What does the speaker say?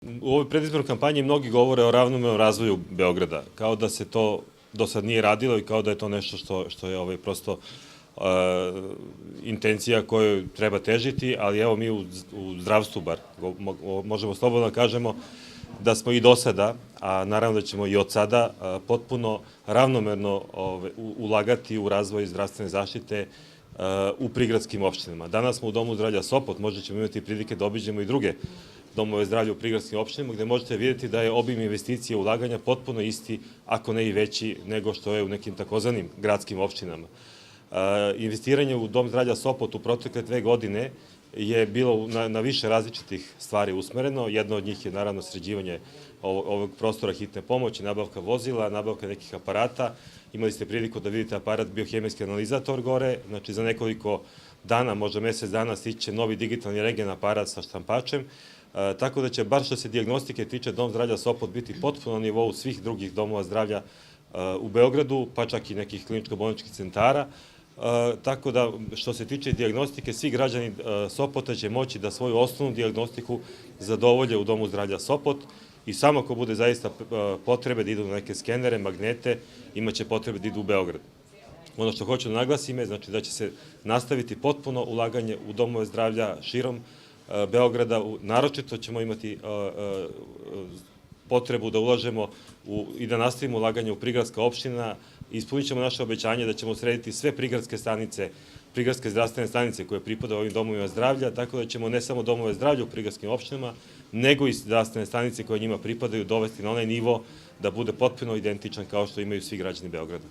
U ovoj predizbornoj kampanji mnogi govore o ravnomernom razvoju Beograda, kao da se to do sad nije radilo i kao da je to nešto što je prosto intencija kojoj treba težiti, ali evo mi u zdravstvu bar možemo slobodno da kažemo da smo i do sada, a naravno da ćemo i od sada potpuno ravnomerno ulagati u razvoj zdravstvene zaštite u prigradskim opštinama. Danas smo u Domu zdravlja Sopot, možda ćemo imati prilike da obiđemo i druge domove zdravlja u prigradskim opštinama, gde možete vidjeti da je obim investicije ulaganja potpuno isti, ako ne i veći, nego što je u nekim takozvanim gradskim opštinama. Investiranje u Dom zdravlja Sopot u protekle 2 godine je bilo na više različitih stvari usmereno. Jedno od njih je naravno sređivanje ovog prostora hitne pomoći, nabavka vozila, nabavka nekih aparata. Imali ste priliku da vidite aparat biohemijski analizator gore, znači za nekoliko dana, možda mesec dana, stiće novi digitalni rentgen aparat sa štampačem, tako da će, bar što se dijagnostike tiče, Dom zdravlja Sopot biti potpuno na nivou svih drugih domova zdravlja u Beogradu, pa čak i nekih kliničko-bolničkih centara. Tako da, što se tiče dijagnostike, svi građani Sopota će moći da svoju osnovnu diagnostiku zadovolje u Domu zdravlja Sopot i samo ako bude zaista potrebe da idu na neke skenere, magnete, imaće potrebe da idu u Beograd. Ono što hoću da naglasim je znači, da će se nastaviti potpuno ulaganje u domove zdravlja širom Beograda, naročito ćemo imati potrebu da ulažemo i da nastavimo ulaganje u prigradska opština. Ispunit ćemo naše obećanje da ćemo srediti sve prigradske stanice, prigradske zdravstvene stanice koje pripadaju ovim domovima zdravlja, tako da ćemo ne samo domove zdravlja u prigradskim opštinama, nego i zdravstvene stanice koje njima pripadaju dovesti na onaj nivo da bude potpuno identičan kao što imaju svi građani Beograda.